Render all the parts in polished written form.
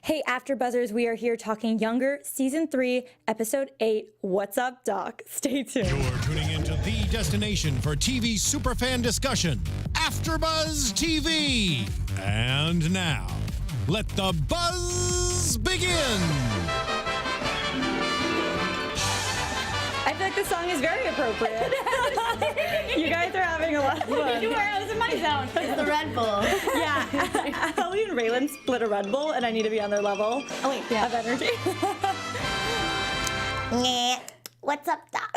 Hey, AfterBuzzers, we are here talking Younger, Season 3, Episode 8, What's Up, Doc? Stay tuned. You're tuning into the destination for TV superfan discussion, AfterBuzz TV. And now, let the buzz begin. I feel like this song is very appropriate. You guys are having a lot of fun. You were, I was in my zone. It's the Red Bull. Yeah. Ellie and Rhelin split a Red Bull, and I need to be on their level of energy. What's up, Doc?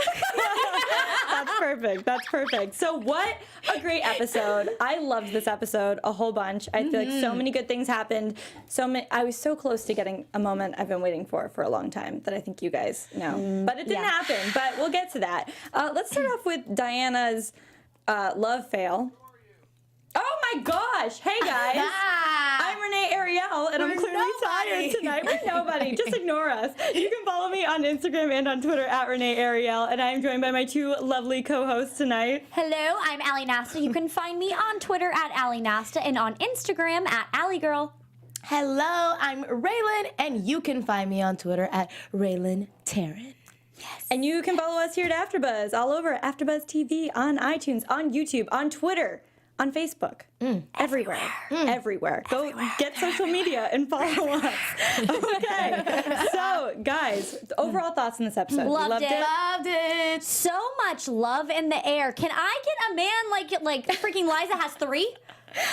That's perfect. That's perfect. So what a great episode. I loved this episode a whole bunch. I feel like so many good things happened. I was so close to getting a moment I've been waiting for a long time that I think you guys know. But it didn't happen. But we'll get to that. Let's start off with Diana's love fail. Oh my gosh. Hey guys. I'm Renee Ariel, and I'm clearly tired tonight. We're nobody. Just ignore us. You can follow me on Instagram and on Twitter at Renee Ariel, and I am joined by my two lovely co-hosts tonight. Hello, I'm Allie Nasta. You can find me on Twitter at Allie Nasta and on Instagram at AllieGirl. Hello, I'm Rhelin, and you can find me on Twitter at Rhelin Taylor. Yes. And you can follow us here at AfterBuzz, all over AfterBuzz TV, on iTunes, on YouTube, on Twitter, on Facebook, everywhere. Go get social media and follow us. Okay. So, guys, overall thoughts on this episode? Loved it. Loved it. So much love in the air. Can I get a man like freaking Liza has 3?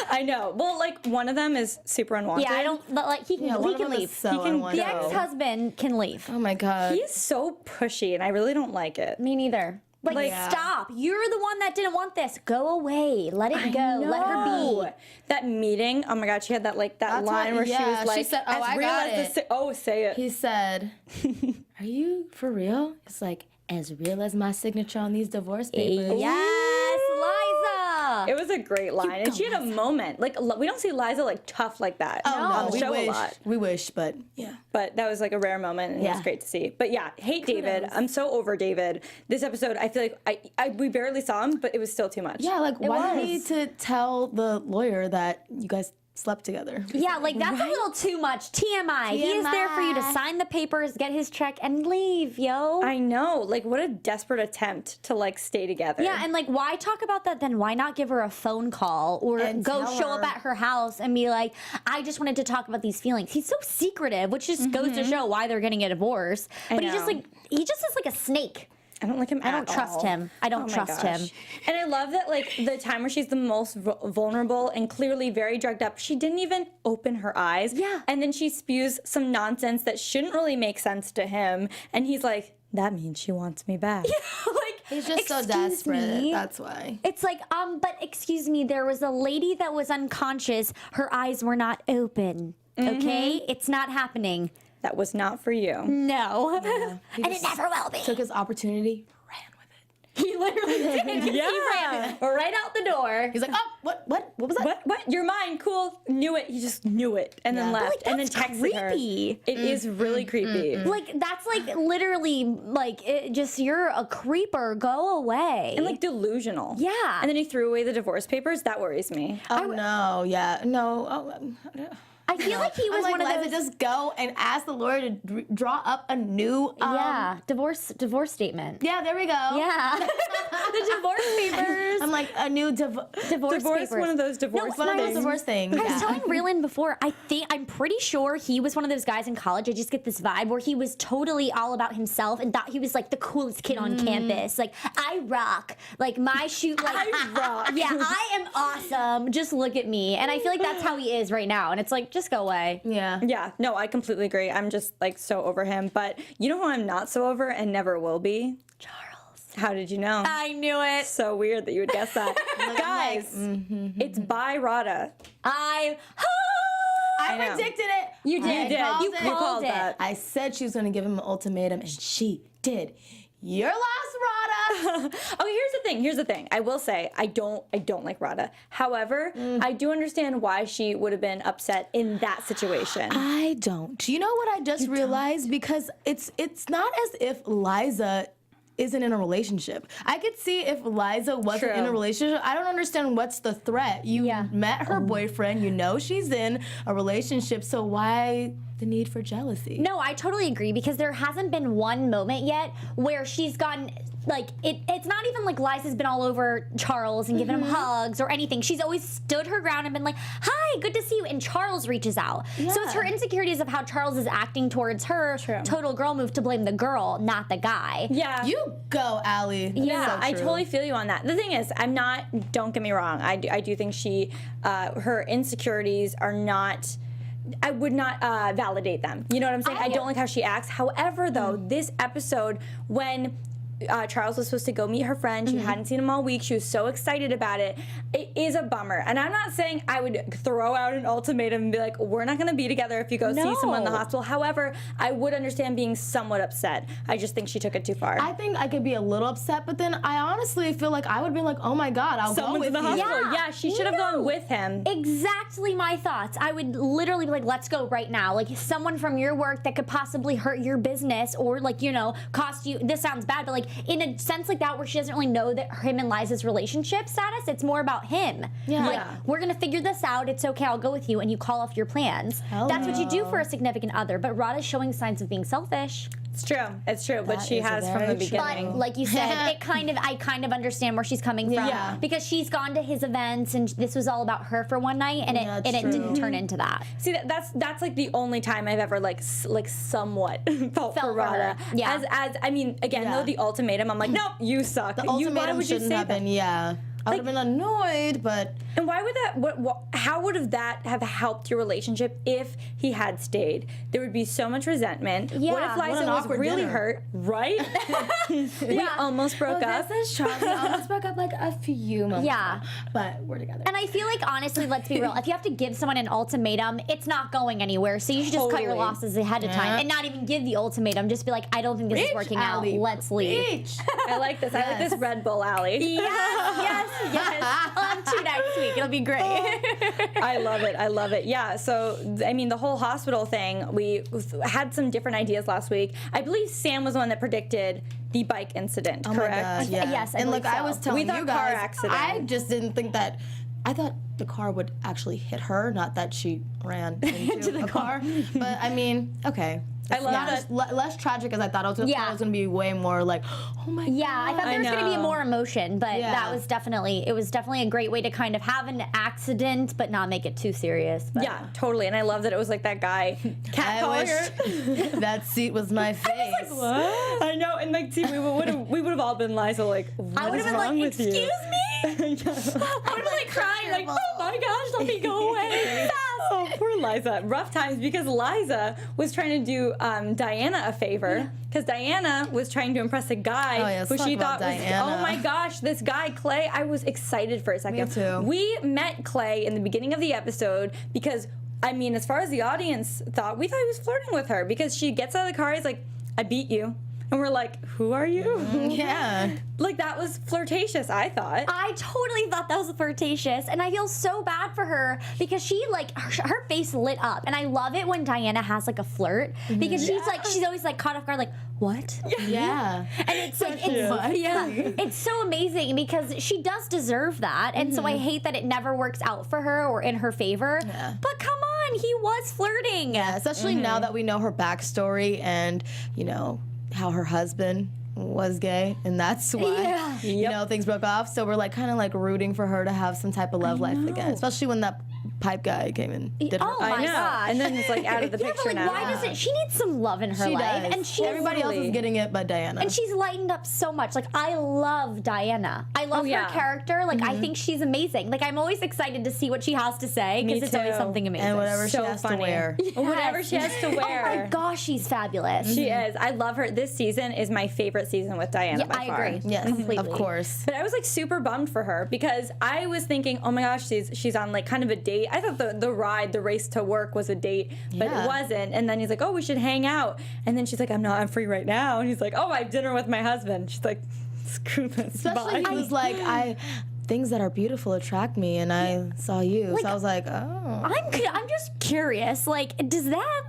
I know. Well, like, one of them is super unwanted. Yeah, I don't, like, he can leave. The ex-husband can leave. Oh my God. He's so pushy, and I really don't like it. Me neither. Like, stop. You're the one that didn't want this. Go away. Let it go. Let her be. That meeting, oh my God, she had that line where she was like, she said, oh, I got it. Say it. He said, are you for real? It's like, as real as my signature on these divorce papers. Yes, Liza. It was a great line, and she had a moment. Like, we don't see Liza like tough like that on the show a lot. We wish, but yeah. But that was like a rare moment, and it was great to see. But yeah, hate David. I'm so over David. This episode, I feel like we barely saw him, but it was still too much. Yeah, like why do you need to tell the lawyer that you guys slept together? Yeah, like that's a little too much. TMI. He is there for you to sign the papers, get his check, and leave, yo. I know. Like, what a desperate attempt to like stay together. Yeah, and like, why talk about that then? Why not give her a phone call or go show up at her house and be like, I just wanted to talk about these feelings. He's so secretive, which just goes to show why they're getting a divorce. But he just is like a snake. I don't like him at all. I don't trust him. I don't trust him. And I love that, like, the time where she's the most vulnerable and clearly very drugged up, she didn't even open her eyes. Yeah. And then she spews some nonsense that shouldn't really make sense to him. And he's like, that means she wants me back. Yeah, like, he's just so desperate. That's why. It's like, but excuse me, there was a lady that was unconscious. Her eyes were not open. Okay? It's not happening. That was not for you. No. Yeah. And it never will be. Took his opportunity, ran with it. He literally did. Yeah. He ran right out the door. He's like, oh, what was that? What? You're mine. Cool. Knew it. He just knew it and then left. Like, and then texted creepy. her. It is really creepy. Like, that's like literally like you're a creeper. Go away. And like delusional. Yeah. And then he threw away the divorce papers. That worries me. Oh, no. Yeah. No. Oh, I feel like he was like, one of Liza, those. just go and ask the lawyer to draw up a new divorce statement. Yeah, there we go. Yeah. The divorce papers. I'm like a new divorce papers. One of those divorce One of those divorce things. I was telling Rhelin before, I'm pretty sure he was one of those guys in college. I just get this vibe where he was totally all about himself and thought he was like the coolest kid on campus. Like, I rock. Like, my shoot, like, I rock. Yeah, I am awesome. Just look at me. And I feel like that's how he is right now. And it's like, just go away. Yeah. Yeah, no, I completely agree. I'm just like so over him. But you know who I'm not so over and never will be? Charles. How did you know? I knew it. So weird that you would guess that. Guys, it's by Radha. I predicted it. You did. You called it. that. I said she was going to give him an ultimatum, and she did. You're lost, Radha. Here's the thing. I will say I don't like Radha. However, I do understand why she would have been upset in that situation. I don't. You know what I just realized? Because it's not as if Liza isn't in a relationship. I could see if Liza wasn't in a relationship. I don't understand what's the threat. You met her boyfriend. You know she's in a relationship. So why the need for jealousy. No, I totally agree, because there hasn't been one moment yet where she's gotten, like, it's not even like Liza's been all over Charles and given him hugs or anything. She's always stood her ground and been like, hi, good to see you, and Charles reaches out. Yeah. So it's her insecurities of how Charles is acting towards her. True. Total girl move to blame the girl, not the guy. Yeah. You go, Allie. Yeah, I So true. totally feel you on that. The thing is, don't get me wrong, I do think her insecurities are not, I would not validate them. You know what I'm saying? I don't like how she acts. However, though, this episode, when Charles was supposed to go meet her friend, she hadn't seen him all week, she was so excited about it. It is a bummer. And I'm not saying I would throw out an ultimatum and be like, we're not going to be together if you go see someone in the hospital. However, I would understand being somewhat upset. I just think she took it too far. I think I could be a little upset, but then I honestly feel like I would be like, oh my God, I'll Someone's go with in the you. hospital. Yeah, she should have gone with him. Exactly my thoughts. I would literally be like, let's go right now. Like, someone from your work that could possibly hurt your business or, like, you know, cost you, this sounds bad, but like in a sense like that where she doesn't really know that him and Liza's relationship status, it's more about him. Yeah. Like, we're gonna figure this out, it's okay, I'll go with you, and you call off your plans. Hell That's what you do no. for a significant other, but Radha's showing signs of being selfish. It's true, but That she is has from the very true. beginning. But like you said, I kind of understand where she's coming from. Yeah. Because she's gone to his events and this was all about her for one night, and Yeah, it it's didn't true. turn into that. See, that's like the only time I've ever like somewhat felt for for Radha. her. Yeah. As I mean, again, Yeah. though the ultimatum, I'm like, nope, you suck. The Why ultimatum would you shouldn't say have that? been, yeah. I would have been annoyed, but And why would that? How would that have helped your relationship if he had stayed? There would be so much resentment. What Yeah, if what Liza an was awkward really dinner. hurt? Right? We almost broke up. This is shocking. We almost broke up like a few months Yeah. ago, but we're together. And I feel like, honestly, let's be real, if you have to give someone an ultimatum, it's not going anywhere. So you should just cut your Totally. losses ahead of time and not even give the ultimatum. Just be like, I don't think this is working Allie. out. Let's leave. Beach. I like this. I like this Red Bull alley. Yes. I'll have 2 next week. It'll be great. I love it. Yeah, so, I mean, the whole hospital thing, we had some different ideas last week. I believe Sam was the one that predicted the bike incident, Oh correct? my God, yeah. Yes, I and like believe I so. was telling We thought you car guys, accident. I just didn't think that. I thought the car would actually hit her, not that she ran into the car. But I mean, okay. I love not that. as less tragic as I thought it was. Yeah. It was going to be way more like, oh my God. Yeah, I thought there was going to be know. more emotion, but Yeah. that was definitely a great way to kind of have an accident, but not make it too serious. But Yeah, totally. And I love that it was like that guy, cat I calling wish her. that seat was my face. I know, and like, see, we would have all been Liza, like, what I would is have been wrong like, with you? excuse me? I would have like crying, like, oh my gosh, let me go away. Oh, poor Liza. Rough times, because Liza was trying to do Diana a favor, because Diana was trying to impress a guy Oh, yeah, let's who talk she about thought was, Diana. oh my gosh, this guy Clay. I was excited for a second. Me too. We met Clay in the beginning of the episode because, I mean, as far as the audience thought, we thought he was flirting with her because she gets out of the car, he's like, I beat you. And we're like, who are you? Yeah. Like, that was flirtatious, I thought. I totally thought that was flirtatious, and I feel so bad for her because she, like, her face lit up, and I love it when Diana has, like, a flirt because she's always, like, caught off guard, like, what? Yeah. And it's like, it's so amazing because she does deserve that, and so I hate that it never works out for her or in her favor. Yeah. But come on, he was flirting. Yeah, especially now that we know her backstory and, you know, how her husband was gay, and that's why Yeah. you know things broke off. So we're like kind of like rooting for her to have some type of love life again, especially when that pipe guy came and did her. Oh I my know. gosh. And then it's like out of the Yeah, picture but like, now. why does it? She needs some love in her She life, does. and she Everybody else is getting it, but Diana. And she's lightened up so much. Like, I love Diana. I love yeah. her character. Like, I think she's amazing. Like, I'm always excited to see what she has to say Me because it's always too. something amazing. and whatever So she has funny. to wear. Whatever she has to wear. Oh my gosh, she's fabulous. She is. I love her. This season is my favorite season with Diana Yeah, by I far. agree. Yes, Completely. of course. But I was like super bummed for her because I was thinking, oh my gosh, she's on like kind of a date. I thought the race to work was a date, but Yeah. it wasn't. And then he's like, oh, we should hang out. And then she's like, I'm free right now. And he's like, oh, I have dinner with my husband. She's like, screw this. Especially bye. he was like, things that are beautiful attract me, and I saw you, Like, so I was like, oh. I'm just curious. Like, does that,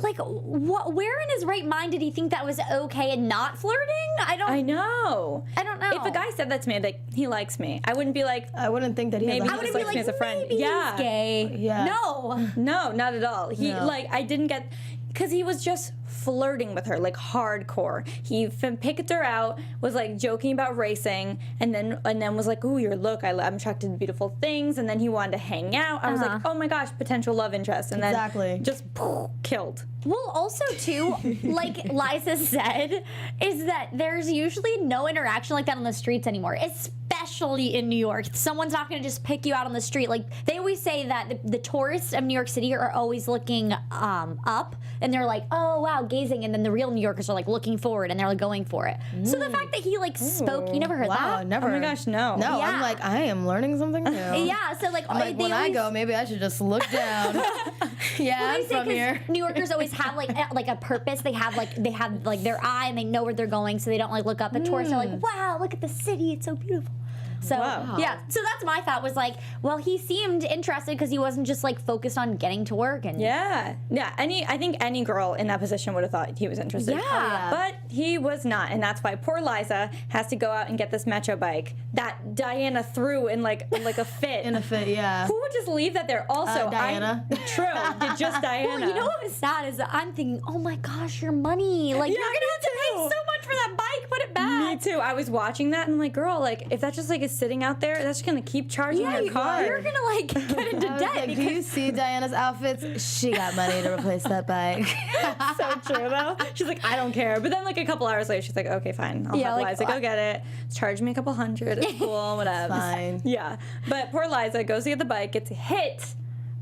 like, where in his right mind did he think that was okay and not flirting? I I know. don't know. If a guy said that to me, I'd be like, he likes me. I wouldn't be like, I wouldn't think that he Maybe has I a wouldn't I be would likes be me like, as a friend. maybe Yeah. he's gay. Yeah. No. No, not at all. He No. like I didn't get. because he was just flirting with her, like hardcore. He picked her out, was like joking about racing, and then was like, "Ooh, your look, I'm attracted to beautiful things." And then he wanted to hang out. I was like, "Oh my gosh, potential love interest." And then just killed. Well, also too, like Liza said, is that there's usually no interaction like that on the streets anymore, especially in New York. Someone's not going to just pick you out on the street. Like they always say that the tourists of New York City are always looking up, and they're like, "Oh wow, gazing," and then the real New Yorkers are like looking forward, and they're like going for it. So the fact that he like spoke, you never heard that? Never. Oh my gosh, no. No, Yeah. I'm like, I am learning something new. Yeah, so like, I'm like, when I go, maybe I should just look down. Yeah, I'm from here. New Yorkers always have like a purpose. They have like their eye, and they know where they're going, so they don't like look up. But tourists are like, "Wow, look at the city, it's so beautiful." So yeah, so that's my thought was like, well, he seemed interested because he wasn't just like focused on getting to work and Yeah. I think any girl in that position would have thought he was interested. Yeah. But he was not, and that's why poor Liza has to go out and get this Metro bike that Diana threw in like a fit. In a fit, yeah. Who would just leave that there? Also, Diana. True. Did just Diana. Well, you know what was sad is that I'm thinking, oh my gosh, your money. Like, Yeah, you're going to have to pay me too. so much for that bike. Put it back. Me too. I was watching that and I'm like, girl, like if that just like is sitting out there, that's just gonna keep charging your car. You're going to like get into I was debt. like, do you see Diana's outfits? She got money to replace that bike. So true though. She's like, I don't care. But then like a couple hours later, she's like, okay, fine. I'll have like, Liza go get it. Charge me a couple hundred. It's cool, whatever. Fine. Yeah. But poor Liza goes to get the bike, gets hit.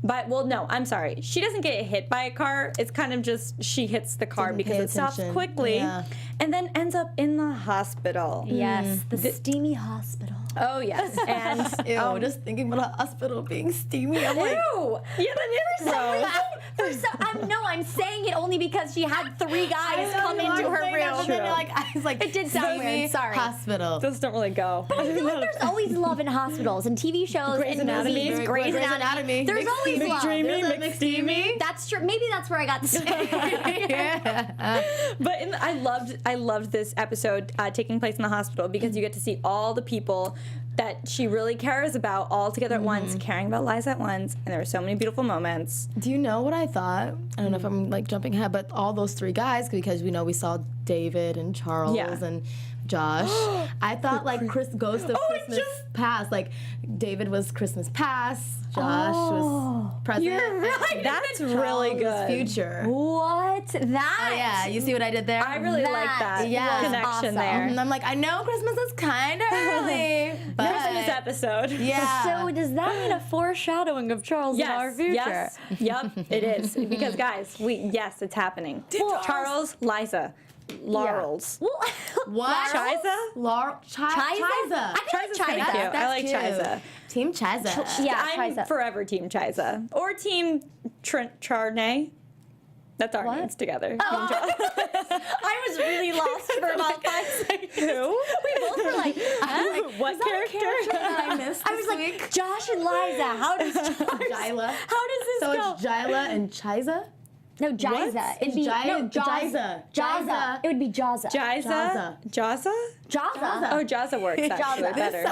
Well, no, I'm sorry. She doesn't get hit by a car. It's kind of just she hits the car Didn't because pay it stops attention. quickly Yeah. and then ends up in the hospital. Yes, the steamy hospital. Oh, yes. And Ew, just thinking about a hospital being steamy. I'm like, ew. Yeah, that is gross. I'm saying it only because she had 3 guys come into her room. I was like, It did sound steamy weird, sorry. Hospital. Those don't really go. I feel like there's always love in hospitals and TV shows Grey's and Anatomy. movies. Grey's Anatomy. There's Mixed always love. dreamy, There's a- mixed steamy. That's true. Maybe that's where I got the But I loved this episode taking place in the hospital because you get to see all the people that she really cares about all together at once, caring about Liza at once, and there were so many beautiful moments. Do you know what I thought? I don't know if I'm like jumping ahead, but all those 3 guys, because we saw David and Charles and Josh. I thought like Chris Ghost of Christmas Past. Like David was Christmas Past, Josh was present. You're right. That's really Charles was good. future. What? That? Oh, yeah, you see what I did there? I really like that connection awesome. there. And I'm like, I know Christmas is kind of early, but Christmas episode. yeah. So does that mean a foreshadowing of Charles in our future? Yes. Yep, it is. Because guys, it's happening. Charles, Liza, Laurels. Well, What? Chiza? Chiza? I think Chiza's kinda Chiza. cute. I like Chiza. Team Chiza. Yeah, I'm Chiza. forever Team Chiza. Or Team Charnay. That's our names together. I was really lost for about 5 seconds. Who? We both were like, huh? What character? that I missed I was like, Josh and Liza. How does Jyla. How does this So go? it's Jyla and Chiza? No, Jiza. It'd be Jiza. Jaza. Jaza. It would be Jaza. Jiza? Jaza? Jaza. Oh, Jaza works actually Jaza. better.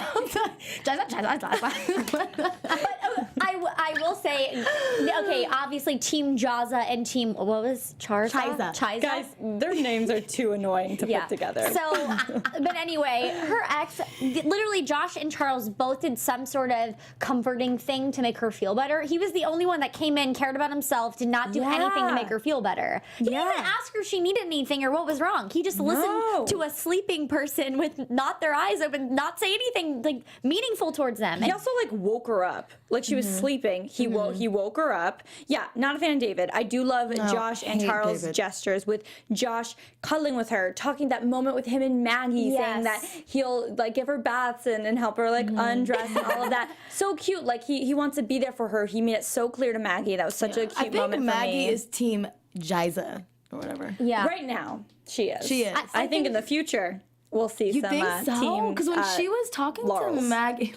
I will say, okay, obviously Team Jaza and Team, what was Chiza? Guys, their names are too annoying to put together. So, but anyway, her ex, literally Josh and Charles both did some sort of comforting thing to make her feel better. He was the only one that came in, cared about himself, did not do anything to make her feel better. He didn't even ask her if she needed anything or what was wrong. He just listened to a sleeping person with not their eyes open, not say anything like meaningful towards them. He also like woke her up, like she was sleeping. He woke her up. Yeah, not a fan of David. I do love Josh and hate Charles' David. gestures with Josh cuddling with her, talking that moment with him and Maggie, saying that he'll like give her baths and help her like undress and all of that. So cute. Like he wants to be there for her. He made it so clear to Maggie. That was such a cute moment for Maggie me. is Team Jiza or whatever. Yeah. Right now, she is. She is. I think in the future we'll see You some think so? team. Because when she was talking Laurels. to Maggie,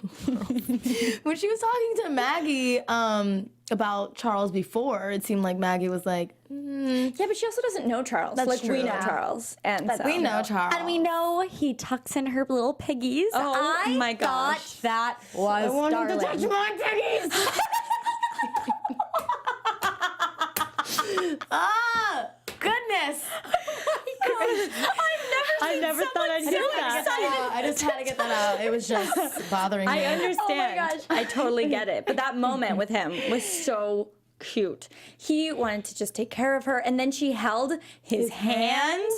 when she was talking to Maggie about Charles before, it seemed like Maggie was like, Yeah, but she also doesn't know Charles. That's like we true. know Charles, and so. we know Charles. And we know he tucks in her little piggies. Oh, I my gosh. thought that was I want him darling. to touch my piggies. I never thought I'd get that. I just had to get that out. It was just bothering me. I understand. Oh my gosh. I totally get it. But that moment with him was so cute. He wanted to just take care of her, and then she held his hand.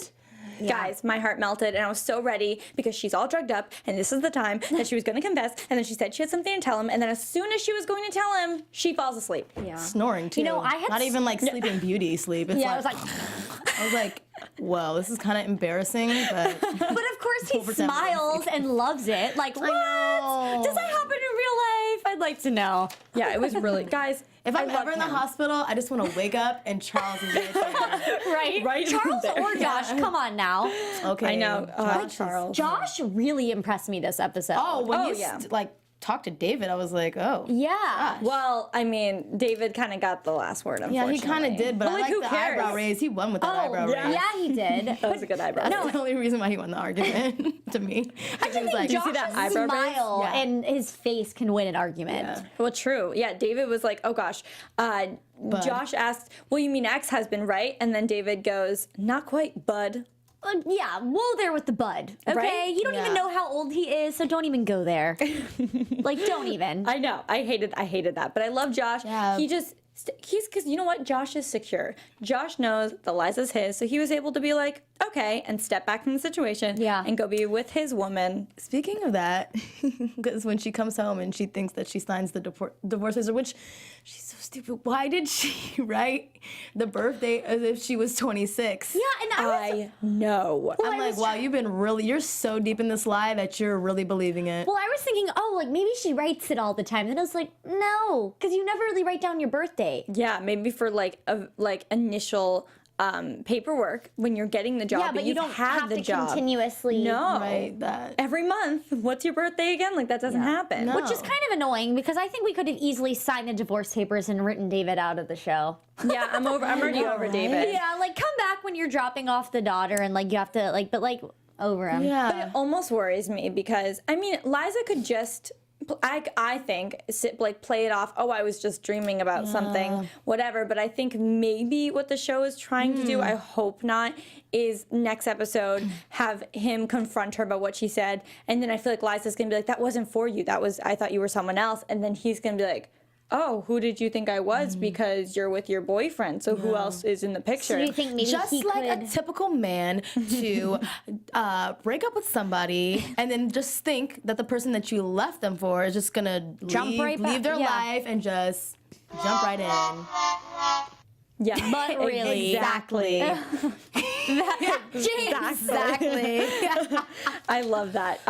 Yeah. Guys, my heart melted, and I was so ready because she's all drugged up, and this is the time that she was going to confess, and then she said she had something to tell him, and then as soon as she was going to tell him, she falls asleep. Yeah. Snoring, too. You know, I had not even like Sleeping Beauty sleep. It's Yeah, like, I I was like, whoa, this is kind of embarrassing, but... But of course he 4% smiles and loves it. Like, what? know. Does that happen in real life? I'd like to know. Yeah, it was really... Guys, If I'm I ever in the him. hospital, I just want to wake up and Charles is right there. Right? Right Charles there. or Josh, come on now. Okay. I know. Charles. Josh really impressed me this episode. Oh, when Oh, you yeah. talked to David, I was like, oh. yeah. Well, I mean, David kind of got the last word, Yeah, unfortunately. he kind of did, but I like, like who the cares? eyebrow raise. He won with that eyebrow yeah. raise. Yeah, he did. That was a good eyebrow. That's the only reason why he won the argument to me. I just think you see that Josh's eyebrow raise? smile Yeah. and his face can win an argument. Yeah. Well, true. Yeah, David was like, oh gosh. Josh asked, well, you mean ex-husband, right? And then David goes, not quite, bud. Yeah, whoa there with the bud. Okay, Right? you don't even Yeah. know how old he is, so don't even go there. Like, don't even. I know. I hated that. But I love Josh. Yeah. He just, he's, because you know what? Josh is secure. Josh knows that Liza's his, so he was able to be like, okay, and step back from the situation. Yeah. And go be with his woman. Speaking of that, because when she comes home and she thinks that she signs the divorce papers, which she's so stupid. Why did she write the birthday as if she was 26? Yeah, and I know. I'm like, wow, you're so deep in this lie that you're really believing it. Well, I was thinking, oh, like maybe she writes it all the time. And I was like, no, because you never really write down your birthday. Yeah, maybe for like initial paperwork when you're getting the job, Yeah, but you you've don't had have the to job. continuously. No. Right, that. Every month, what's your birthday again? Like that doesn't happen. No. Which is kind of annoying because I think we could have easily signed the divorce papers and written David out of the show. Yeah, I'm already over right? David. Yeah, like come back when you're dropping off the daughter and like you have to like, but like over him. Yeah. It almost worries me because I mean, Liza could just. I think play it off. Oh, I was just dreaming about something, whatever. But I think maybe what the show is trying to do, I hope not, is next episode have him confront her about what she said, and then I feel like Liza's gonna be like, "That wasn't for you. I thought you were someone else," and then he's gonna be like, oh, who did you think I was? Because you're with your boyfriend. So who else is in the picture? So do you think maybe Just he like could... a typical man to break up with somebody and then just think that the person that you left them for is just gonna leave their life and just jump right in. Yeah, But really. exactly. Exactly. I love that.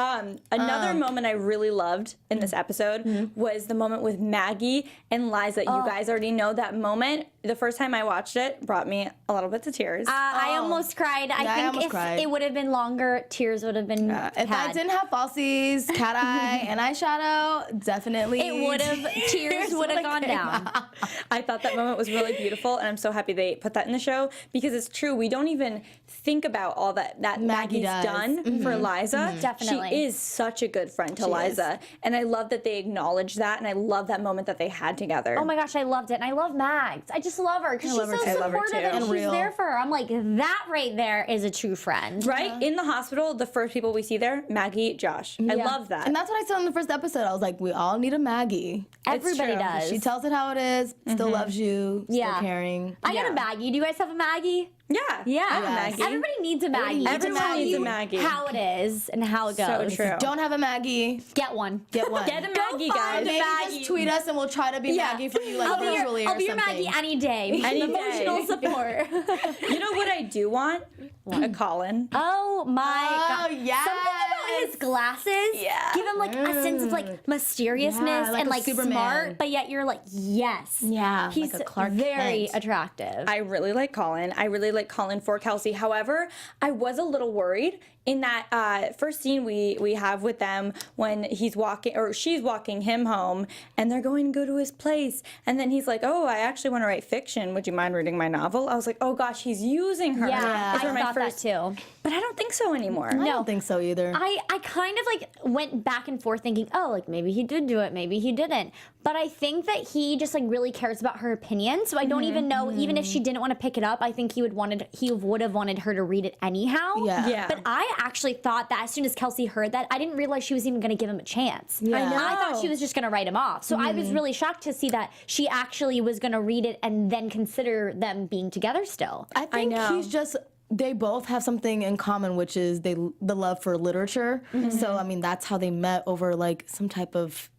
Another moment I really loved in this episode was the moment with Maggie and Liza. You guys already know that moment. The first time I watched it brought me a little bit to tears. I almost cried. I think almost if cried. it would have been longer, tears would have been If I didn't have falsies, cat eye, and eyeshadow, definitely it would have, tears would have gone down. I thought that moment was really beautiful, and I'm so happy they put that in the show because it's true. We don't even think about all that Maggie's does. done for Liza. Definitely. She is such a good friend to Liza, and I love that they acknowledge that, and I love that moment that they had together. Oh my gosh, I loved it. And I love Mags. I just love her because she's love her so too. I love her supportive too. and And she's real. there for her. I'm like, that right there is a true friend. Right? In the hospital, the first people we see there, Maggie, Josh. I love that. And that's what I said in the first episode. I was like, we all need a Maggie. Everybody true. does. She tells it how it is, still loves you, Yeah. still caring. I got Yeah. a Maggie. Do you guys have a Maggie? Yeah. Yeah. I have a Maggie. Everybody needs a Maggie. needs a to tell Maggie. you Maggie. How it is and how it So goes. true. Don't have a Maggie, Get one. get one. Get a Maggie, guys. Maybe Maggie. just tweet us and we'll try to be Yeah. Maggie for you, like I'll be visually your, or I'll be your something. Maggie any day. Any Emotional day. support. You know what I do want? A Colin. Oh my god. yes. Something about his glasses. Yeah. Give him like a sense of like mysteriousness Yeah, like and a like Superman. smart, but yet you're like, yes. Yeah, He's like a Clark very Kent. attractive. I really like Colin. I really like Colin for Kelsey. However, I was a little worried in that first scene we have with them when he's walking or she's walking him home and they're going to go to his place and then he's like, oh, I actually want to write fiction. Would you mind reading my novel? I was like, oh gosh, he's using her. Yeah, That's I where my thought first- that too. But I don't think so anymore. I don't think so either. I kind of like went back and forth thinking, oh, like maybe he did do it, maybe he didn't. But I think that he just like really cares about her opinion. So I don't even know, even if she didn't want to pick it up, I think he would have wanted her to read it anyhow. Yeah. But I actually thought that as soon as Kelsey heard that, I didn't realize she was even going to give him a chance. Yeah. I know. I thought she was just going to write him off. So I was really shocked to see that she actually was going to read it and then consider them being together still. I think he's just. They both have something in common, which is the love for literature. So I mean, that's how they met over like some type of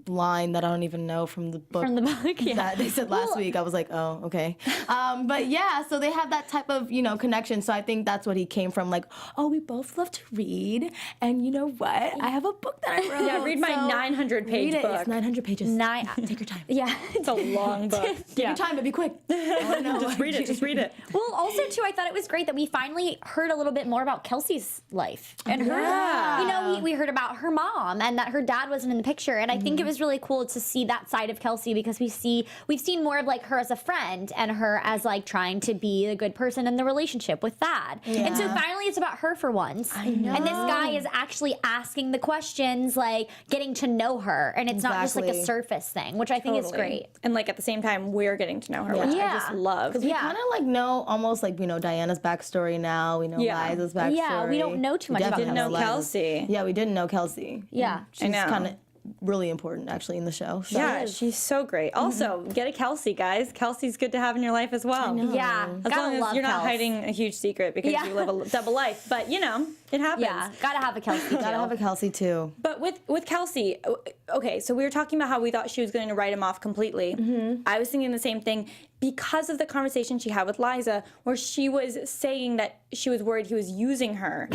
line that I don't even know from the book. From the book, yeah. That they said last week. I was like, oh, okay. But yeah, so they have that type of, connection. So I think that's what he came from. Like, oh, we both love to read. And you know what? I have a book that I wrote. Yeah, read my 900-page book. It's 900 pages. Take your time. Yeah. It's a long book. Take your time, but be quick. Just read it. Just read it. Well, also, too, I thought it was great that we finally heard a little bit more about Kelsey's life. And her, we heard about her mom and that her dad wasn't in the picture. And I think it was really cool to see that side of Kelsey because we've seen more of like her as a friend and her as like trying to be a good person in the relationship with Thad. And so finally it's about her for once. I know. And this guy is actually asking the questions, like getting to know her. And it's not just like a surface thing, which I think is great. And like at the same time, we're getting to know her, which I just love. Because we kind of like know almost like we know Diana's backstory now. We know Liza's backstory. Yeah, we don't know too much about didn't know Kelsey. Yeah, we didn't know Kelsey. Yeah. She's kind of really important actually in the show. So. Yeah, she's so great. Also, get a Kelsey, guys. Kelsey's good to have in your life as well. Yeah. As long as you're not hiding a huge secret because you live a double life. But, it happens. Yeah, gotta have a Kelsey too. Gotta have a Kelsey too. But with Kelsey, okay, so we were talking about how we thought she was going to write him off completely. I was thinking the same thing because of the conversation she had with Liza where she was saying that she was worried he was using her.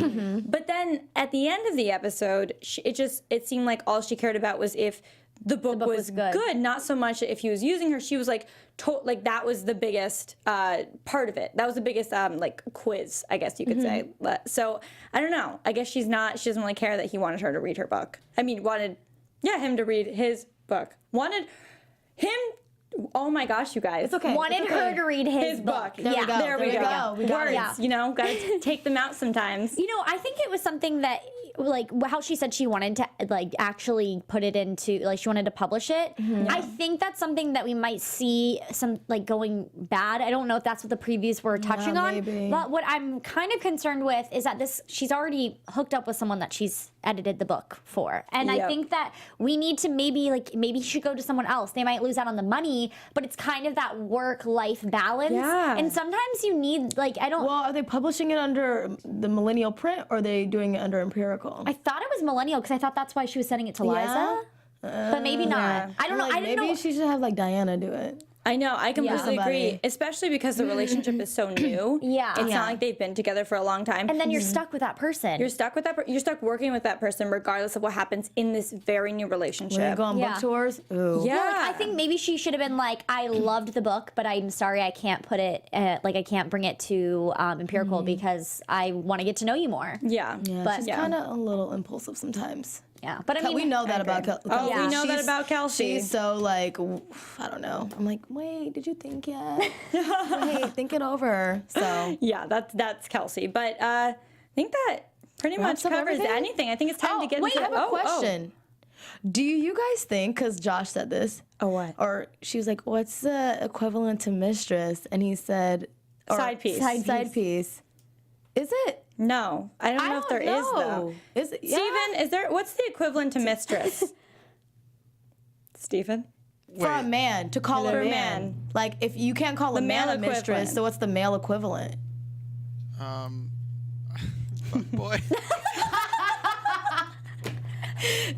But then at the end of the episode, it seemed like all she cared about was if the book was good, not so much if he was using her. She was like, that was the biggest part of it. That was the biggest like quiz, I guess you could say. So I don't know. I guess she doesn't really care that he wanted her to read her book. I mean, wanted him to read his book. Wanted him. Oh my gosh, you guys. It's okay. Wanted her to read his book. There we go. We got Words, gotta take them out sometimes. I think it was something that, like, how she said she wanted to, like, actually put it into, like, she wanted to publish it. I think that's something that we might see some, like, going bad. I don't know if that's what the previews were touching on. Maybe. But what I'm kind of concerned with is that she's already hooked up with someone that she's edited the book for. And I think that we need to maybe he should go to someone else. They might lose out on the money, but it's kind of that work-life balance. Yeah. And sometimes you need, like, Well, are they publishing it under the millennial print or are they doing it under empirical? I thought it was millennial because I thought that's why she was sending it to Liza. But maybe not. I don't know. I didn't know. Maybe she should have like Diana do it. I know, I completely agree, Somebody. especially because the relationship is so new. It's not like they've been together for a long time. And then you're stuck with that person. You're stuck with you're stuck working with that person regardless of what happens in this very new relationship. When you go on book tours, ooh. Yeah. Well, I think maybe she should have been like, I loved the book, but I'm sorry I can't put it, I can't bring it to empirical because I want to get to know you more. Yeah. But she's kind of a little impulsive sometimes. Yeah, but I mean, we know that about Kelsey. Oh, we know that about Kelsey. She's so like, I don't know. I'm like, wait, did you think yet? Wait, think it over. So yeah, that's Kelsey. But I think that pretty much covers everything? anything. I think it's time to get wait, into I have a question. Do you guys think, because Josh said this. Oh, what? Or she was like, what's the equivalent to mistress? And he said, Side piece. Side piece. Is it? No, I don't know if there is though. Is it? Steven, what's the equivalent to mistress? Steven? For a man, to call a man. Like, if you can't call a man a mistress, equivalent. so what's the male equivalent? Boy.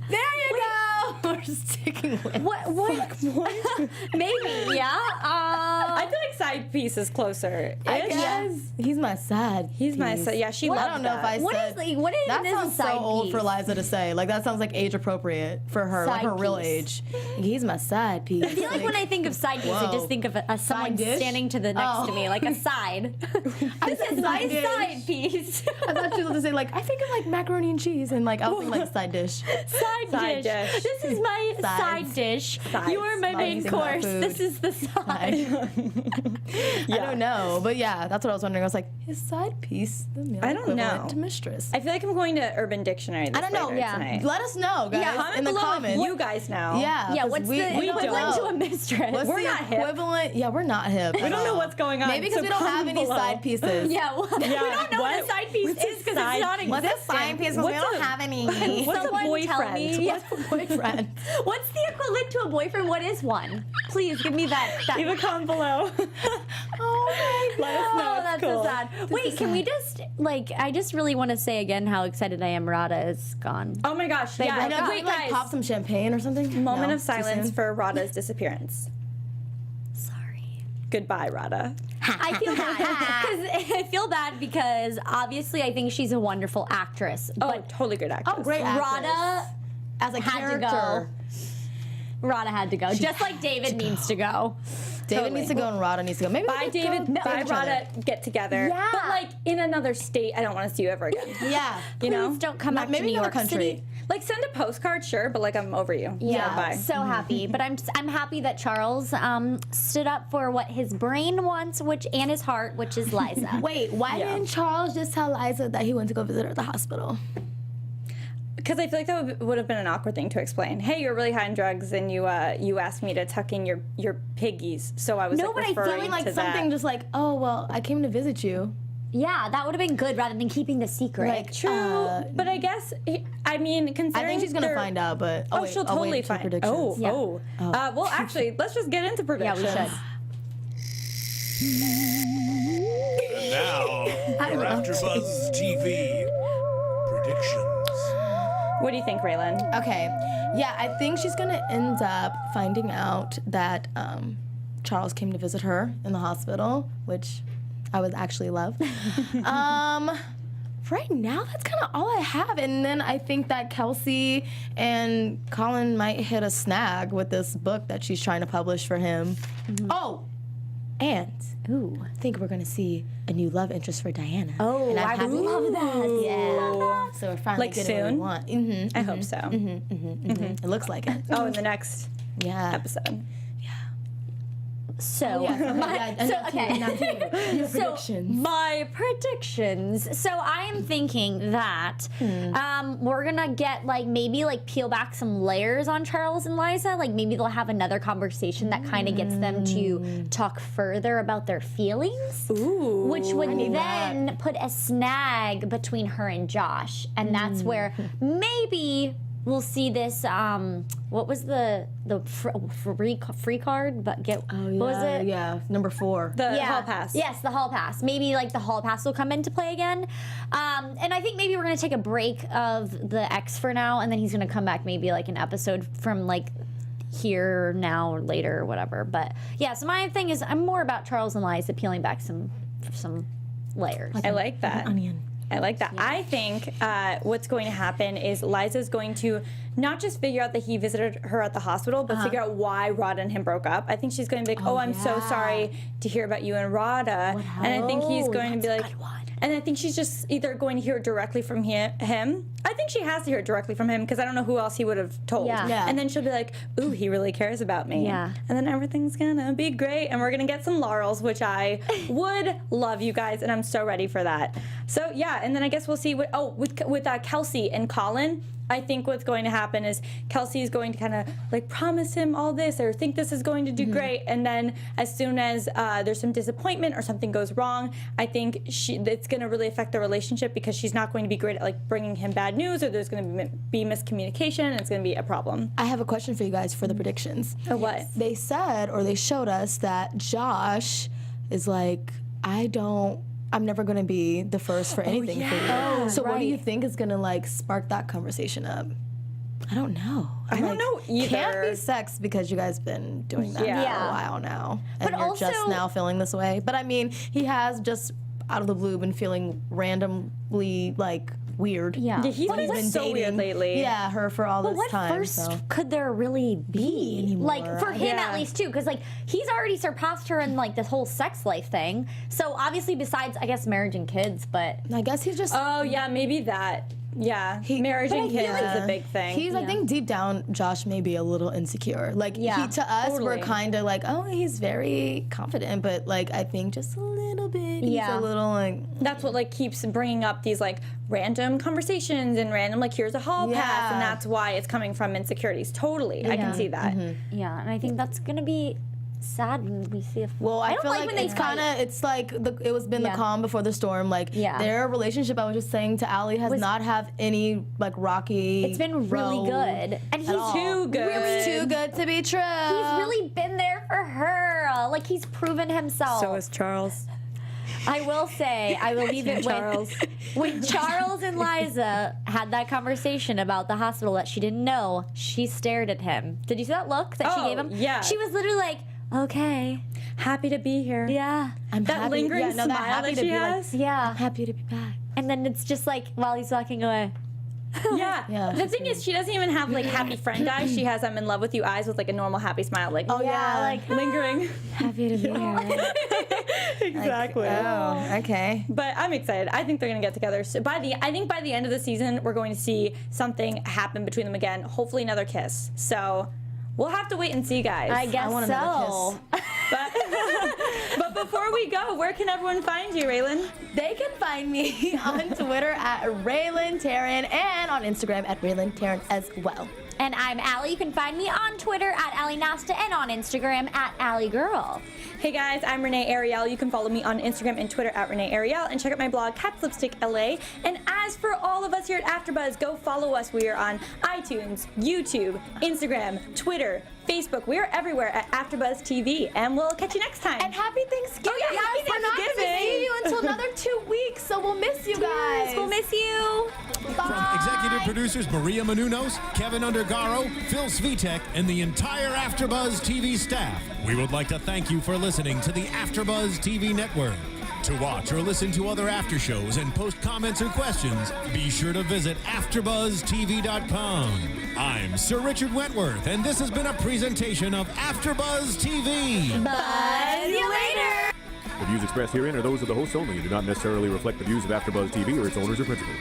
There you go. We're sticking with what? Maybe, yeah. I feel like side piece is closer. I guess. He's my side. He's my side. Yeah, she loves I don't know if I What said. is what is That this sounds side so old piece? for Liza to say. Like, that sounds like age appropriate for her, like Side her real piece. age. He's my side piece. I feel like when I think of side piece, I Whoa. just think of someone dish? standing to the next to me, like a side. This is my dish. side piece. I thought she was going to say, like, I think of like macaroni and cheese, and like, I was thinking like side dish. Side dish. dish. This is my my side dish. You are my main course. This is the side. I don't know, but yeah, that's what I was wondering. I was like, his side piece, the male equivalent to mistress. I feel like I'm going to Urban Dictionary this I don't know. tonight. Let us know, guys, in the comments. You guys know. Yeah, what's the equivalent to a mistress? We're not equivalent. Yeah, we're not hip. We don't know what's going on. Maybe because we don't have any side pieces. Yeah, we don't know what a side piece is because it's not existent. What's a side piece? Because we don't have any. What's a boyfriend? What's a boyfriend? What's the equivalent to a boyfriend? What is one? Please give me that. Leave a comment below. Oh my God. Let us know. Oh, that's so sad. Wait, can we just I just really want to say again how excited I am. Radha is gone. Oh my gosh. They Yeah. broke up. Wait, Like guys. pop some champagne or something. Moment of silence for Radha's disappearance. Sorry. Goodbye, Radha. I feel bad. I feel bad because obviously I think she's a wonderful actress. Oh, But totally good actress. Oh, great actress. Radha as a had character. to go. Radha had to go, just like David needs to go. David needs to go and Radha needs to go. Maybe Bye, they David. go Bye, each other. Radha. Get together. Yeah. But like in another state, I don't want to see you ever again. Yeah. You know? Please don't come back to Maybe New another York country. City. Like send a postcard, sure, but like I'm over you. Yeah, Bye. so happy. But I'm happy that Charles stood up for what his brain wants, and his heart, which is Liza. Wait, why didn't Charles just tell Liza that he went to go visit her at the hospital? Because I feel like that would have been an awkward thing to explain. Hey, you're really high on drugs, and you asked me to tuck in your piggies, so I was No, like but I feel referring Like to something that. just like, oh, well, I came to visit you. Yeah, that would have been good rather than keeping the secret. Like, True, but I guess I mean considering I think she's gonna they're- find out, but Oh, she'll totally find. predictions. Oh, Yeah. oh. Well, actually, let's just get into yeah, predictions. we should. And now, your AfterBuzz TV predictions. What do you think, Rhelin? Okay, yeah, I think she's gonna end up finding out that Charles came to visit her in the hospital, which I would actually love. Right now, that's kind of all I have. And then I think that Kelsey and Colin might hit a snag with this book that she's trying to publish for him. Oh, and I think we're gonna see a new love interest for Diana. Oh, and I I'm happy. love that. Yeah. So we're finally Like getting what we soon? want. Mm-hmm. I hope so. It looks like it. Oh, in the next Yeah. episode. So, my predictions. So I am thinking that we're gonna get maybe peel back some layers on Charles and Liza. Like maybe they'll have another conversation that kind of gets them to talk further about their feelings. Ooh. Which would then put a snag between her and Josh, and that's where maybe we'll see this. What was the free card? But what was it? Yeah, number 4. The hall pass. Yes, the hall pass. Maybe the hall pass will come into play again. And I think maybe we're gonna take a break of the ex for now, and then he's gonna come back maybe an episode from here, now, or later, or whatever. But yeah, so my thing is I'm more about Charles and Liza peeling back some layers. I like that. Onion. I like that. Yeah. I think what's going to happen is Liza's going to not just figure out that he visited her at the hospital, but figure out why Radha and him broke up. I think she's going to be like, oh, I'm so sorry to hear about you and Radha. And I think he's going to be like, and I think she's just either going to hear it directly from him. I think she has to hear it directly from him because I don't know who else he would have told. Yeah. And then she'll be like, ooh, he really cares about me. Yeah. And then everything's going to be great. And we're going to get some laurels, which I would love, you guys. And I'm so ready for that. So, yeah. And then I guess we'll see with Kelsey and Colin. I think what's going to happen is Kelsey is going to kind of promise him all this or think this is going to do great, and then as soon as there's some disappointment or something goes wrong, I think it's going to really affect the relationship because she's not going to be great at bringing him bad news, or there's going to be miscommunication, and it's going to be a problem. I have a question for you guys for the predictions. Oh, what? They said, or they showed us that Josh is I'm never going to be the first for anything for you. So what do you think is going to spark that conversation up? I don't know. I don't know either. Can't be sex because you guys been doing that for a while now. And But you're also, just now feeling this way. But I mean, he has just out of the blue been feeling randomly weird. Yeah. He's When been so weird lately. Yeah, her for all this What time. first so. could there really be anymore? for him Yeah. at least too? Because he's already surpassed her in this whole sex life thing. So obviously, besides I guess marriage and kids, but I guess he's just Oh, yeah, maybe that. Yeah, marriage and kids is a big thing. He's, I think, deep down, Josh may be a little insecure. Like, to us, we're kind of like, oh, he's very confident, but like, I think just a little bit. He's a little like. That's what like keeps bringing up these like random conversations and random like here's a hall pass, and that's why it's coming from insecurities. Totally, I can see that. Yeah, and I think that's gonna be sad when we see if. Well, I feel like like when they it's kind of, it's like it was been the calm before the storm. Like their relationship, I was just saying to Allie, has not have any like rocky. It's been really good, and he's too good. Really too good to be true. He's really been there for her. Like he's proven himself. So is Charles. I will say, I will leave it Charles. When Charles and Liza had that conversation about the hospital that she didn't know, she stared at him. Did you see that look that she gave him? Yeah. She was literally like, okay. Happy to be here. Yeah. I'm that happy, lingering smile that she has. Yeah. I'm happy to be back. And then it's just like, while he's walking away. Yeah. The thing is, she doesn't even have like happy friend eyes. She has I'm in love with you eyes with like a normal happy smile. Like, like lingering. Happy to be here. Exactly. Oh, okay. But I'm excited. I think they're gonna get together. So I think by the end of the season, we're going to see something happen between them again. Hopefully, another kiss. So we'll have to wait and see, guys. I guess want so. But before we go, where can everyone find you, Rhelin? They can find me on Twitter at Rhelin Taylor and on Instagram at Rhelin Taylor as well. And I'm Allie. You can find me on Twitter at Allie Nasta and on Instagram at Allie Girl. Hey guys, I'm Renee Ariel. You can follow me on Instagram and Twitter at Renee Ariel and check out my blog, Cat's Lipstick LA. And as for all of us here at AfterBuzz, go follow us. We are on iTunes, YouTube, Instagram, Twitter, Facebook. We are everywhere at AfterBuzz TV. And we'll catch you next time. And happy Thanksgiving. Oh, yeah, happy We're not going to Thanksgiving. see you until another 2 weeks, so we'll miss you guys. We'll miss you. From executive producers Maria Menounos, Kevin Undergaro, Phil Svitek, and the entire AfterBuzz TV staff, we would like to thank you for listening to the AfterBuzz TV network. To watch or listen to other after shows and post comments or questions, be sure to visit AfterBuzzTV.com. I'm Sir Richard Wentworth, and this has been a presentation of AfterBuzz TV. Buzz you later. The views expressed herein are those of the hosts only and do not necessarily reflect the views of AfterBuzz TV or its owners or principals.